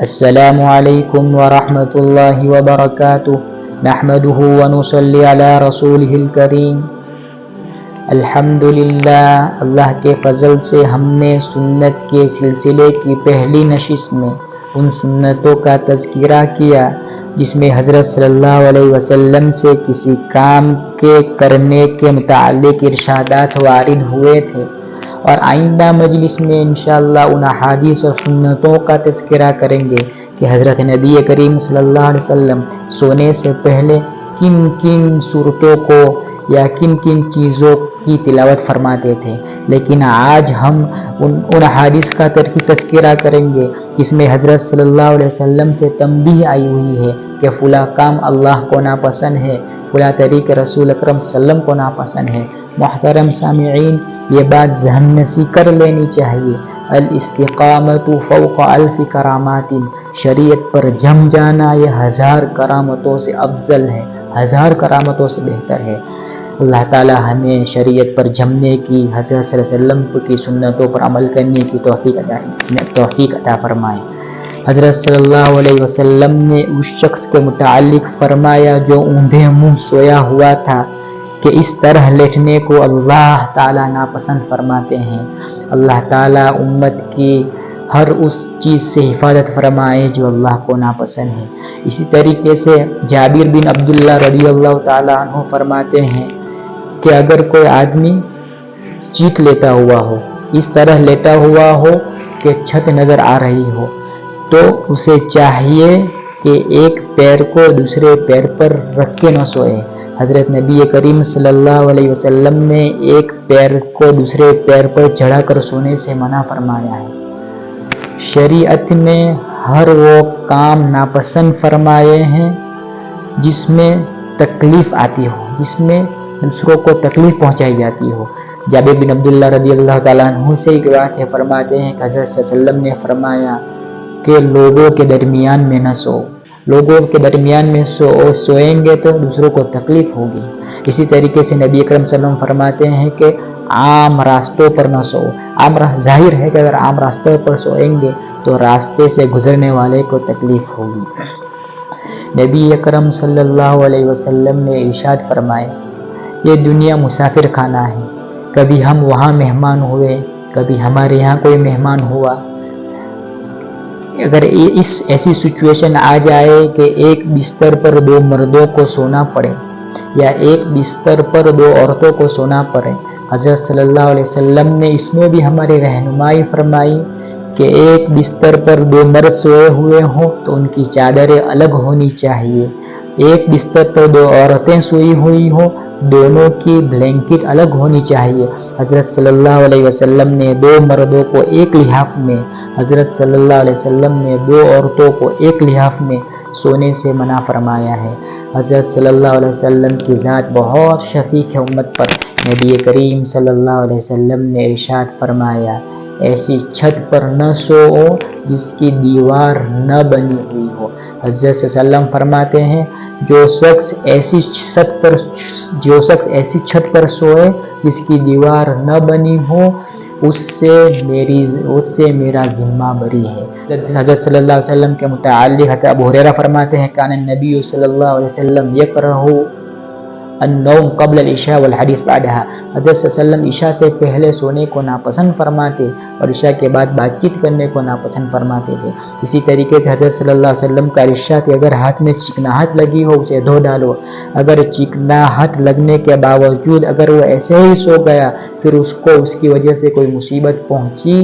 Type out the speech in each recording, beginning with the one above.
السلام علیکم ورحمۃ اللہ وبرکاتہ نحمدہ ونصلی علی رسولہ الکریم۔ الحمدللہ، اللہ کے فضل سے ہم نے سنت کے سلسلے کی پہلی نشست میں ان سنتوں کا تذکرہ کیا جس میں حضرت صلی اللہ علیہ وسلم سے کسی کام کے کرنے کے متعلق ارشادات وارد ہوئے تھے، اور آئندہ مجلس میں انشاءاللہ ان احادیث اور سنتوں کا تذکرہ کریں گے کہ حضرت نبی کریم صلی اللہ علیہ وسلم سونے سے پہلے کن کن صورتوں کو یا کن کن چیزوں کی تلاوت فرماتے تھے۔ لیکن آج ہم ان احادیث کا تذکرہ کریں گے جس میں حضرت صلی اللہ علیہ وسلم سے تنبیہ آئی ہوئی ہے کہ فلاں کام اللہ کو ناپسند ہے، فلاں طریق رسول اکرم صلی اللہ علیہ وسلم کو ناپسند ہے۔ محترم سامعین، یہ بات ذہن نشین کر لینی چاہیے، الاستقامت فوق الف کرامات، شریعت پر جم جانا یہ 1000 کرامتوں سے افضل ہے، 1000 کرامتوں سے بہتر ہے۔ اللہ تعالی ہمیں شریعت پر جمنے کی، حضرت صلی اللہ علیہ وسلم کی سنتوں پر عمل کرنے کی توفیق عطا فرمائے۔ حضرت صلی اللہ علیہ وسلم نے اس شخص کے متعلق فرمایا جو اوندھے منہ سویا ہوا تھا کہ اس طرح لیٹنے کو اللہ تعالیٰ ناپسند فرماتے ہیں۔ اللہ تعالیٰ امت کی ہر اس چیز سے حفاظت فرمائے جو اللہ کو ناپسند ہے۔ اسی طریقے سے جابر بن عبداللہ رضی اللہ تعالیٰ عنہ فرماتے ہیں کہ اگر کوئی آدمی چیخ لیتا ہوا ہو، اس طرح لیٹا ہوا ہو کہ چھت نظر آ رہی ہو، تو اسے چاہیے کہ ایک پیر کو دوسرے پیر پر رکھ کے نہ سوئے۔ حضرت نبی کریم صلی اللہ علیہ وسلم نے ایک پیر کو دوسرے پیر پر چڑھا کر سونے سے منع فرمایا ہے۔ شریعت میں ہر وہ کام ناپسند فرمائے ہیں جس میں تکلیف آتی ہو، جس میں دوسروں کو تکلیف پہنچائی جاتی ہو۔ جابر بن عبداللہ رضی اللہ تعالیٰ عنہ سے ایک روایت ہے، فرماتے ہیں کہ حضرت صلی اللہ علیہ وسلم نے فرمایا کہ لوگوں کے درمیان میں نہ سو، لوگوں کے درمیان میں سوئیں گے تو دوسروں کو تکلیف ہوگی۔ اسی طریقے سے نبی اکرم صلی اللہ علیہ وسلم فرماتے ہیں کہ عام راستوں پر نہ سو۔ ظاہر ہے کہ اگر عام راستوں پر سوئیں گے تو راستے سے گزرنے والے کو تکلیف ہوگی۔ نبی اکرم صلی اللہ علیہ وسلم نے ارشاد فرمایا، یہ دنیا مسافر خانہ ہے، کبھی ہم وہاں مہمان ہوئے، کبھی ہمارے یہاں کوئی مہمان ہوا۔ اگر ایسی سچویشن آ جائے کہ ایک بستر پر 2 مردوں کو سونا پڑے یا ایک بستر پر 2 عورتوں کو سونا پڑے، حضرت صلی اللہ علیہ وسلم نے اس میں بھی ہماری رہنمائی فرمائی کہ ایک بستر پر 2 مرد سوئے ہوئے ہوں تو ان کی چادریں الگ ہونی چاہیے، ایک بستر پر 2 عورتیں سوئی ہوئی ہوں، دونوں کی بلینکٹ الگ ہونی چاہیے۔ حضرت صلی اللہ علیہ وسلم نے 2 مردوں کو ایک لحاف میں، حضرت صلی اللہ علیہ وسلم نے 2 عورتوں کو ایک لحاف میں سونے سے منع فرمایا ہے۔ حضرت صلی اللہ علیہ وسلم کی ذات بہت شفیق ہے امت پر۔ نبی کریم صلی اللہ علیہ وسلم نے ارشاد فرمایا، ایسی چھت پر نہ سوؤ جس کی دیوار نہ بنی ہوئی ہو۔ حضرت صلی اللہ علیہ وسلم فرماتے ہیں، جو شخص ایسی چھت پر سوئے جس کی دیوار نہ بنی ہو، اس سے میرا ذمہ بری ہے۔ حضرت صلی اللہ علیہ وسلم کے متعلق حضرت ابو ہریرہ فرماتے ہیں، کان النبی صلی اللہ علیہ وسلم یکرہ النوم قبل العشاء والحدیث بعدها۔ حضرت صلی اللہ علیہ وسلم عشاء سے پہلے سونے کو ناپسند فرماتے اور عشاء کے بعد بات چیت کرنے کو ناپسند فرماتے تھے۔ اسی طریقے سے حضرت صلی اللہ علیہ وسلم کا ارشاد کہ اگر ہاتھ میں چکناہٹ لگی ہو اسے دھو ڈالو، اگر چکناہٹ لگنے کے باوجود اگر وہ ایسے ہی سو گیا پھر اس کو اس کی وجہ سے کوئی مصیبت پہنچی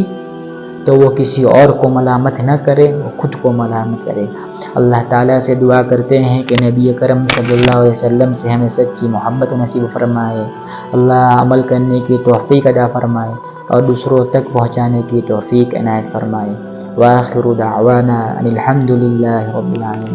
تو وہ کسی اور کو ملامت نہ کرے، وہ خود کو ملامت کرے۔ اللہ تعالیٰ سے دعا کرتے ہیں کہ نبی کرم صلی اللہ علیہ وسلم سے ہمیں سچی محبت نصیب فرمائے، اللہ عمل کرنے کی توفیق عطا فرمائے اور دوسروں تک پہنچانے کی توفیق عنایت فرمائے۔ وآخر دعوانا ان الحمد للہ رب العالمین۔